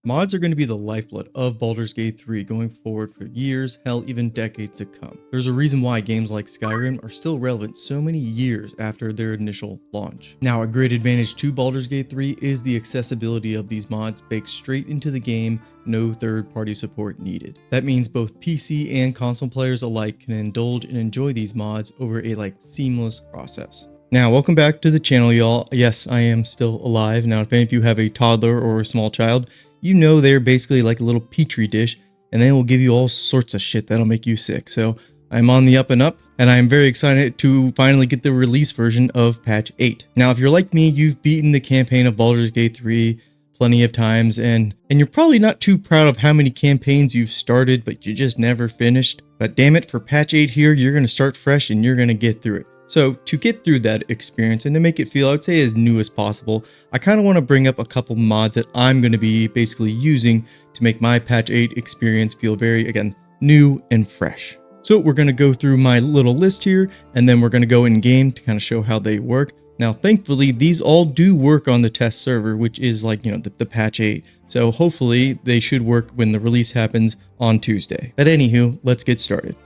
Mods are going to be the lifeblood of Baldur's Gate 3 going forward for years, hell, even decades to come. There's a reason why games like Skyrim are still relevant so many years after their initial launch. Now, a great advantage to Baldur's Gate 3 is the accessibility of these mods baked straight into the game, no third-party support needed. That means both PC and console players alike can indulge and enjoy these mods over a seamless process. Now, welcome back to the channel, y'all. Yes, I am still alive. Now, if any of you have a toddler or a small child, you know they're basically like a little petri dish, and they will give you all sorts of shit that'll make you sick. So I'm on the up and up, and I'm very excited to finally get the release version of patch 8. Now, if you're like me, you've beaten the campaign of Baldur's Gate 3 plenty of times, and you're probably not too proud of how many campaigns you've started, but you just never finished. But damn it, for patch 8 here, you're going to start fresh and you're going to get through it. So to get through that experience and to make it feel, I would say, as new as possible, I kind of want to bring up a couple mods that I'm going to be basically using to make my patch 8 experience feel very, again, new and fresh. So we're going to go through my little list here, and then we're going to go in game to kind of show how they work. Now, thankfully, these all do work on the test server, which is the patch 8. So hopefully they should work when the release happens on Tuesday. But anywho, let's get started.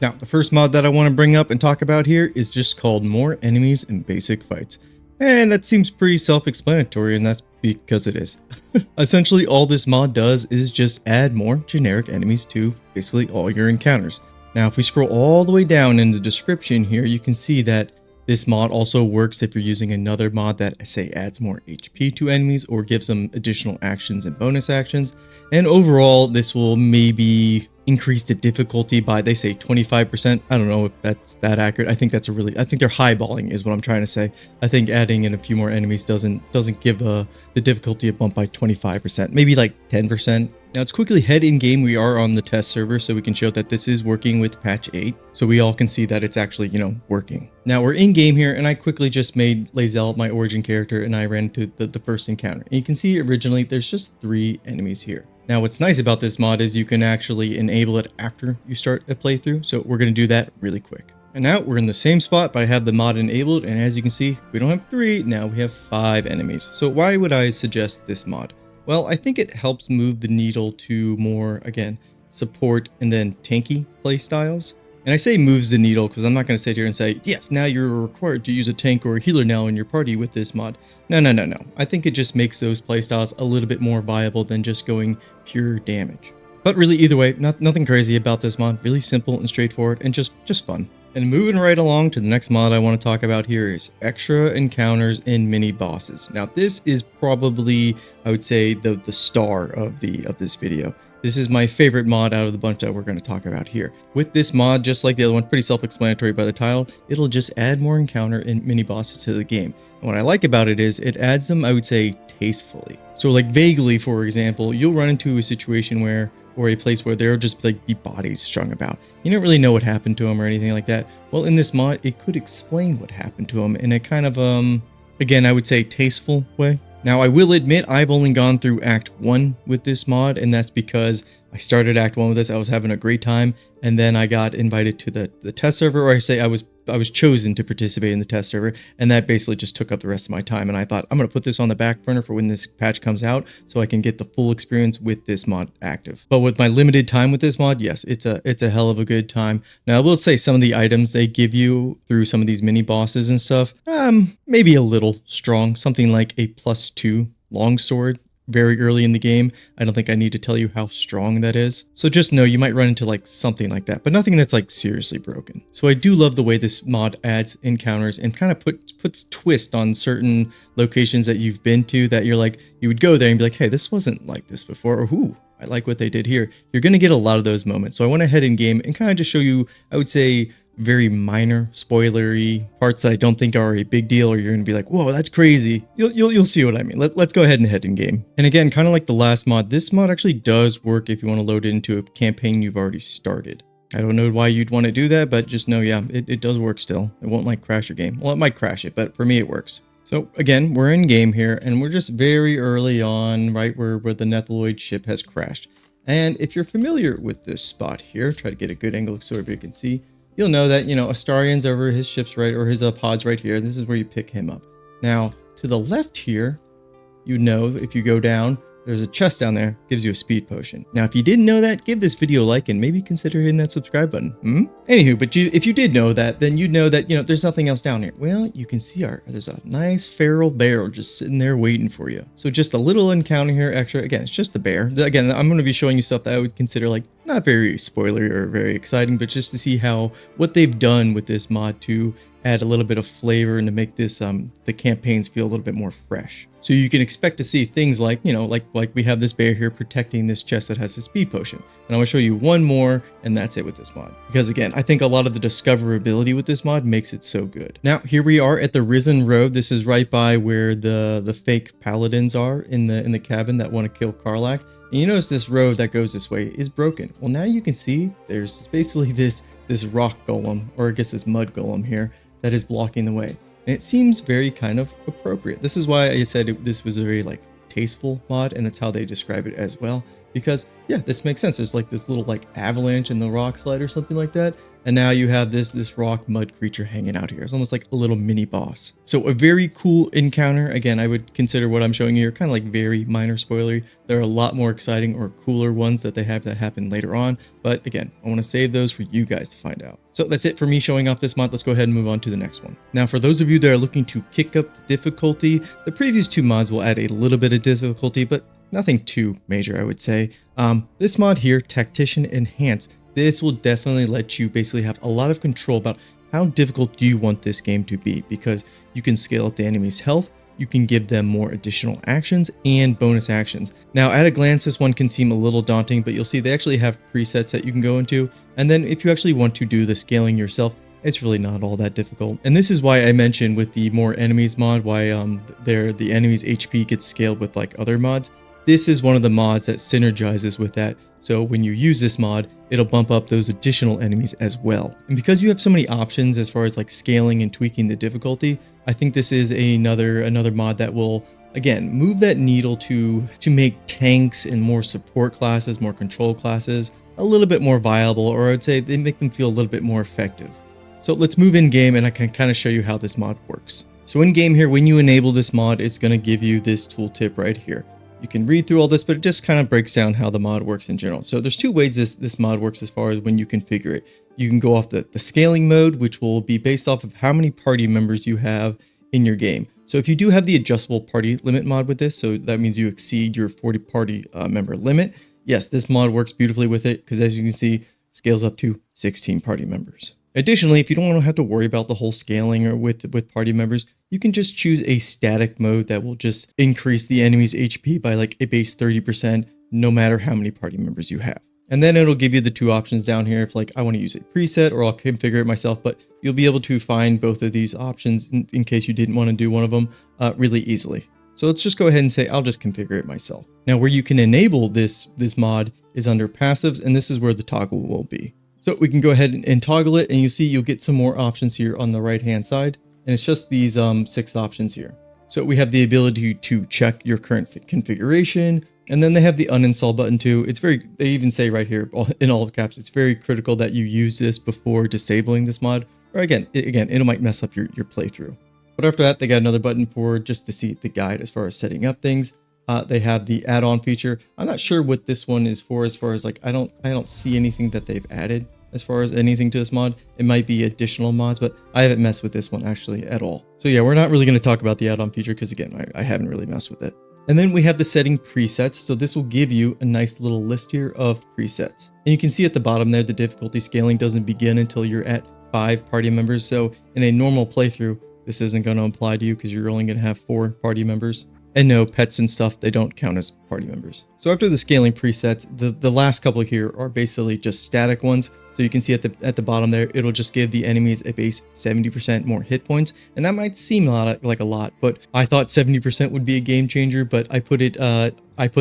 Now, the first mod that I want to bring up and talk about here is just called More Enemies in Basic Fights. And that seems pretty self-explanatory, and that's because it is. Essentially, all this mod does is just add more generic enemies to basically all your encounters. Now, if we scroll all the way down in the description here, you can see that this mod also works if you're using another mod that, say, adds more HP to enemies or gives them additional actions and bonus actions. And overall, this will maybe increase the difficulty by, they say, 25%. I don't know if that's that accurate. I think they're highballing is what I'm trying to say. I think adding in a few more enemies doesn't give the difficulty a bump by 25%, maybe like 10%. Now, let's quickly head in game. We are on the test server, so we can show that this is working with patch 8. So we all can see that it's actually, working. Now we're in game here, and I quickly just made Lae'zel my origin character, and I ran to the first encounter. And you can see originally there's just 3 enemies here. Now, what's nice about this mod is you can actually enable it after you start a playthrough. So we're going to do that really quick. And now we're in the same spot, but I have the mod enabled. And as you can see, we don't have 3, now we have 5 enemies. So why would I suggest this mod? Well, I think it helps move the needle to more, again, support and then tanky play styles. And I say moves the needle because I'm not going to sit here and say, yes, now you're required to use a tank or a healer now in your party with this mod. No. I think it just makes those playstyles a little bit more viable than just going pure damage. But really, either way, nothing crazy about this mod. Really simple and straightforward and just fun. And moving right along to the next mod I want to talk about here is extra encounters in mini bosses. Now, this is probably, I would say, the star of this video. This is my favorite mod out of the bunch that we're going to talk about here. With this mod, just like the other one, pretty self-explanatory by the title, it'll just add more encounter and mini bosses to the game. And what I like about it is it adds them, I would say, tastefully. So like vaguely, for example, you'll run into a situation or a place where there'll just be bodies strung about. You don't really know what happened to them or anything like that. Well, in this mod, it could explain what happened to them in a kind of, again, I would say tasteful way. Now, I will admit I've only gone through Act 1 with this mod, and that's because I started Act 1 with this. I was having a great time, and then I got invited to the test server, or I say I was chosen to participate in the test server, and that basically just took up the rest of my time. And I thought, I'm going to put this on the back burner for when this patch comes out so I can get the full experience with this mod active. But with my limited time with this mod, yes, it's a hell of a good time. Now, I will say some of the items they give you through some of these mini bosses and stuff, maybe a little strong. Something like a +2 longsword very early in the game. I don't think I need to tell you how strong that is. So just know you might run into something like that, but nothing that's seriously broken. So I do love the way this mod adds encounters and kind of puts twist on certain locations that you've been to that you would go there and be like, hey, this wasn't like this before, or ooh, I like what they did here. You're going to get a lot of those moments. So I want to head in game and kind of just show you, I would say, very minor spoilery parts that I don't think are a big deal, or you're gonna be like, whoa, that's crazy. You'll see what I mean. Let's go ahead and head in game. And again, kind of like the last mod, this mod actually does work if you want to load it into a campaign you've already started. I don't know why you'd want to do that, but just know, yeah, it does work still. It won't crash your game. Well, it might crash it, but for me it works. So again, we're in game here, and we're just very early on, right where the Netheloid ship has crashed. And if you're familiar with this spot here, try to get a good angle so everybody can see. You'll know that, Astarian's over his ship's right, or his pod's right here. This is where you pick him up. Now, to the left here, if you go down, there's a chest down there, gives you a speed potion. Now, if you didn't know that, give this video a like and maybe consider hitting that subscribe button. Anywho, but if you did know that, then you'd know that, there's nothing else down here. Well, you can see there's a nice feral bear just sitting there waiting for you. So just a little encounter here extra. Again, it's just a bear. Again, I'm going to be showing you stuff that I would consider like not very spoilery or very exciting, but just to see what they've done with this mod to add a little bit of flavor and to make this the campaigns feel a little bit more fresh. So you can expect to see things like, like we have this bear here protecting this chest that has a speed potion. And I'm going to show you one more, and that's it with this mod. Because again, I think a lot of the discoverability with this mod makes it so good. Now, here we are at the Risen Road. This is right by where the fake paladins are in the cabin that want to kill Karlach. And you notice this road that goes this way is broken. Well, now you can see there's basically this rock golem, or I guess this mud golem here, that is blocking the way. And it seems very kind of appropriate. This is why I said this was a very like tasteful mod, and that's how they describe it as well. Because yeah, this makes sense. There's like this little like avalanche in the rock slide or something like that. And now you have this rock mud creature hanging out here. It's almost like a little mini boss. So a very cool encounter. Again, I would consider what I'm showing you here kind of like very minor spoilery. There are a lot more exciting or cooler ones that they have that happen later on. But again, I want to save those for you guys to find out. So that's it for me showing off this mod. Let's go ahead and move on to the next one. Now, for those of you that are looking to kick up the difficulty, the previous two mods will add a little bit of difficulty, but nothing too major, I would say. This mod here, Tactician Enhanced, this will definitely let you basically have a lot of control about how difficult do you want this game to be, because you can scale up the enemy's health, you can give them more additional actions and bonus actions. Now, at a glance, this one can seem a little daunting, but you'll see they actually have presets that you can go into. And then if you actually want to do the scaling yourself, it's really not all that difficult. And this is why I mentioned with the more enemies mod, why the enemy's HP gets scaled with like other mods. This is one of the mods that synergizes with that. So when you use this mod, it'll bump up those additional enemies as well. And because you have so many options as far as like scaling and tweaking the difficulty, I think this is another mod that will, again, move that needle to make tanks and more support classes, more control classes, a little bit more viable, or I'd say they make them feel a little bit more effective. So let's move in game and I can kind of show you how this mod works. So in game here, when you enable this mod, it's going to give you this tooltip right here. You can read through all this, but it just kind of breaks down how the mod works in general. So there's two ways this mod works as far as when you configure it. You can go off the scaling mode, which will be based off of how many party members you have in your game. So if you do have the adjustable party limit mod with this, so that means you exceed your 40 party member limit. Yes, this mod works beautifully with it because as you can see, scales up to 16 party members. Additionally, if you don't want to have to worry about the whole scaling or with party members, you can just choose a static mode that will just increase the enemy's HP by like a base 30% no matter how many party members you have. And then it'll give you the two options down here. If like I want to use a preset or I'll configure it myself, but you'll be able to find both of these options in case you didn't want to do one of them really easily. So let's just go ahead and say I'll just configure it myself. Now where you can enable this mod is under passives, and this is where the toggle will be. So we can go ahead and toggle it, and you see you'll get some more options here on the right hand side, and it's just these 6 options here. So we have the ability to check your current configuration, and then they have the uninstall button too. They even say right here in all caps, it's very critical that you use this before disabling this mod, or again, it might mess up your playthrough. But after that, they got another button for just to see the guide as far as setting up things. They have the add-on feature. I'm not sure what this one is for as far as like, I don't see anything that they've added as far as anything to this mod. It might be additional mods, but I haven't messed with this one actually at all. So yeah, we're not really going to talk about the add-on feature because again, I haven't really messed with it. And then we have the setting presets. So this will give you a nice little list here of presets. And you can see at the bottom there, the difficulty scaling doesn't begin until you're at 5 party members. So in a normal playthrough, this isn't going to apply to you because you're only going to have 4 party members. And no, pets and stuff, they don't count as party members. So after the scaling presets, the last couple here are basically just static ones. So you can see at the bottom there, it'll just give the enemies a base 70% more hit points. And that might seem like a lot, but I thought 70% would be a game changer, but I put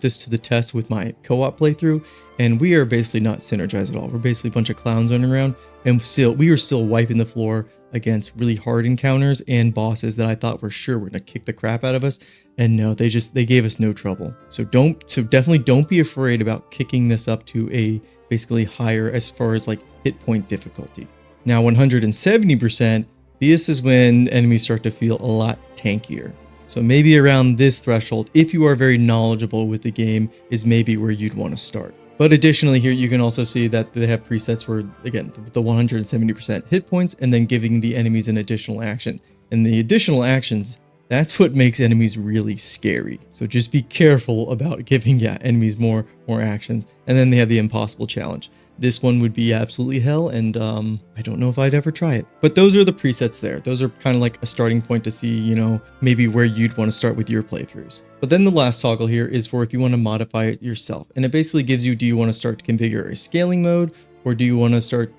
this to the test with my co-op playthrough, and we are basically not synergized at all. We're basically a bunch of clowns running around, and we are still wiping the floor against really hard encounters and bosses that I thought for sure were gonna kick the crap out of us. And no, they gave us no trouble. So definitely don't be afraid about kicking this up to a basically higher as far as like hit point difficulty. Now 170%, this is when enemies start to feel a lot tankier. So maybe around this threshold, if you are very knowledgeable with the game, is maybe where you'd want to start. But additionally here, you can also see that they have presets for, again, the 170% hit points and then giving the enemies an additional action. And the additional actions, that's what makes enemies really scary. So just be careful about giving, enemies more actions. And then they have the impossible challenge. This one would be absolutely hell, and I don't know if I'd ever try it. But those are the presets there. Those are kind of like a starting point to see, you know, maybe where you'd want to start with your playthroughs. But then the last toggle here is for if you want to modify it yourself. And it basically gives you, do you want to start to configure a scaling mode, or do you want to start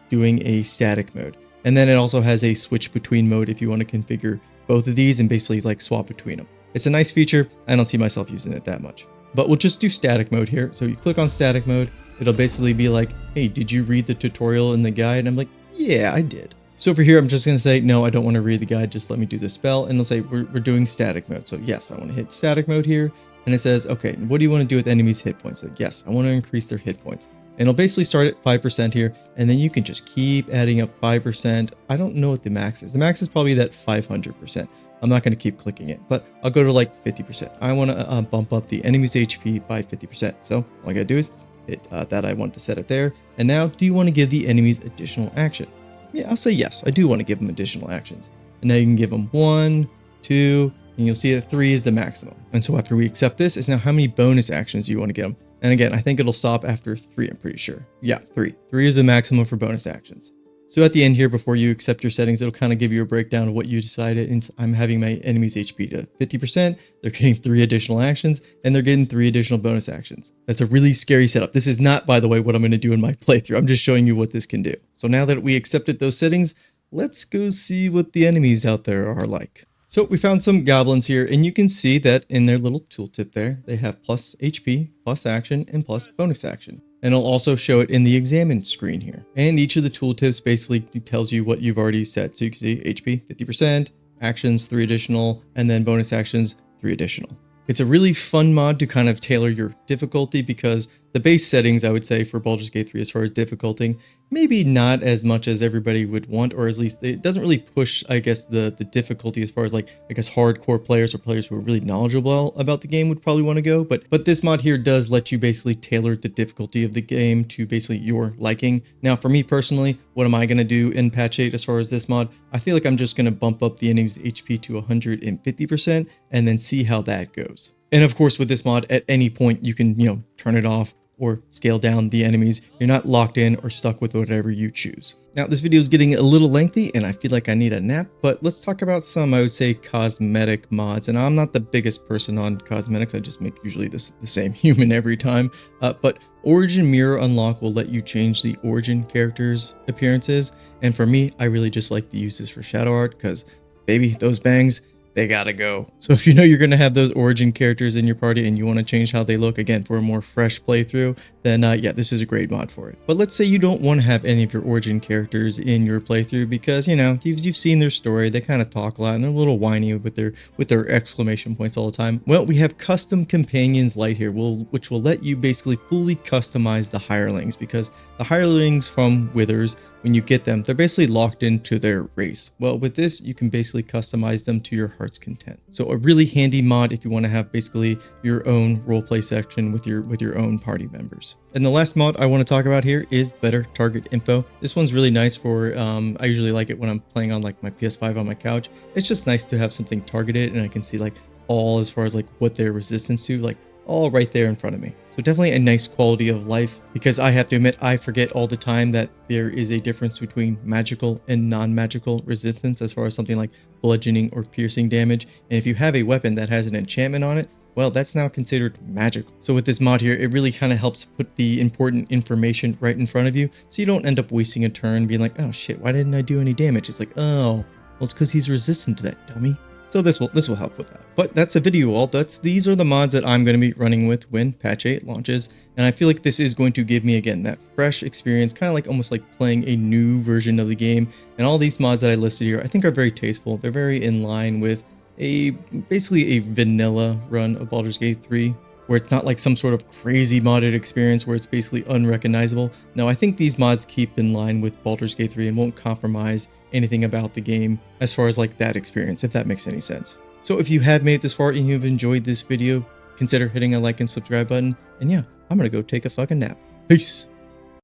doing a static mode? And then it also has a switch between mode if you want to configure both of these and basically like swap between them. It's a nice feature. I don't see myself using it that much. But we'll just do static mode here. So you click on static mode. It'll basically be like, hey, did you read the tutorial in the guide? And I'm like, yeah, I did. So for here, I'm just going to say, no, I don't want to read the guide. Just let me do the spell. And they'll say, we're doing static mode. So yes, I want to hit static mode here. And it says, okay, what do you want to do with enemies' hit points? So yes, I want to increase their hit points. And it'll basically start at 5% here. And then you can just keep adding up 5%. I don't know what the max is. The max is probably that 500%. I'm not going to keep clicking it, but I'll go to like 50%. I want to bump up the enemy's HP by 50%. So all I got to do is hit that. I want to set it there. And now, do you want to give the enemies additional action? Yeah, I'll say yes. I do want to give them additional actions. And now you can give them 1, 2, and you'll see that 3 is the maximum. And so after we accept this, it's now how many bonus actions you want to get them. And again, I think it'll stop after 3, I'm pretty sure. Yeah, 3. 3 is the maximum for bonus actions. So at the end here, before you accept your settings, it'll kind of give you a breakdown of what you decided. And I'm having my enemy's HP to 50%. They're getting 3 additional actions, and they're getting 3 additional bonus actions. That's a really scary setup. This is not, by the way, what I'm going to do in my playthrough. I'm just showing you what this can do. So now that we accepted those settings, let's go see what the enemies out there are like. So we found some goblins here, and you can see that in their little tooltip there, they have plus HP, plus action, and plus bonus action. And it'll also show it in the examine screen here. And each of the tooltips basically tells you what you've already set. So you can see HP 50%, actions 3 additional, and then bonus actions 3 additional. It's a really fun mod to kind of tailor your difficulty because the base settings, I would say, for Baldur's Gate 3 as far as difficulty, maybe not as much as everybody would want, or at least it doesn't really push, I guess, the difficulty as far as like, I guess, hardcore players or players who are really knowledgeable about the game would probably want to go. But this mod here does let you basically tailor the difficulty of the game to basically your liking. Now, for me personally, what am I going to do in patch 8 as far as this mod? I feel like I'm just going to bump up the enemy's HP to 150% and then see how that goes. And of course, with this mod, at any point, you can, turn it off or scale down the enemies. You're not locked in or stuck with whatever you choose. Now, this video is getting a little lengthy and I feel like I need a nap, but let's talk about some, I would say, cosmetic mods. And I'm not the biggest person on cosmetics. I just make usually the same human every time. But Origin Mirror Unlock will let you change the Origin characters' appearances. And for me, I really just like to use this for shadow art because, baby, those bangs, they gotta go. So if you know you're gonna have those Origin characters in your party and you want to change how they look, again, for a more fresh playthrough, then yeah, this is a great mod for it. But let's say you don't want to have any of your Origin characters in your playthrough because, you've seen their story, they kind of talk a lot and they're a little whiny with their exclamation points all the time. Well, we have Custom Companions Lite here, which will let you basically fully customize the hirelings, because the hirelings from Withers, when you get them, they're basically locked into their race. Well, with this, you can basically customize them to your heart's content. So a really handy mod if you want to have basically your own roleplay section with your own party members. And the last mod I want to talk about here is Better Target Info. This one's really nice for, I usually like it when I'm playing on like my PS5 on my couch. It's just nice to have something targeted and I can see like all as far as like what their resistance to, like all right there in front of me. So definitely a nice quality of life, because I have to admit, I forget all the time that there is a difference between magical and non-magical resistance as far as something like bludgeoning or piercing damage. And if you have a weapon that has an enchantment on it, well, that's now considered magical. So with this mod here, it really kind of helps put the important information right in front of you, so you don't end up wasting a turn being like, oh shit, why didn't I do any damage? It's like, oh, well, it's because he's resistant to that, dummy. So this will help with that. But that's a video all. These are the mods that I'm going to be running with when patch 8 launches. And I feel like this is going to give me, again, that fresh experience, kind of like almost like playing a new version of the game. And all these mods that I listed here, I think are very tasteful. They're very in line with basically a vanilla run of Baldur's Gate 3, where it's not like some sort of crazy modded experience where it's basically unrecognizable. No, I think these mods keep in line with Baldur's Gate 3 and won't compromise anything about the game as far as like that experience, if that makes any sense. So if you have made it this far and you've enjoyed this video, consider hitting a like and subscribe button. And yeah, I'm gonna go take a fucking nap. Peace.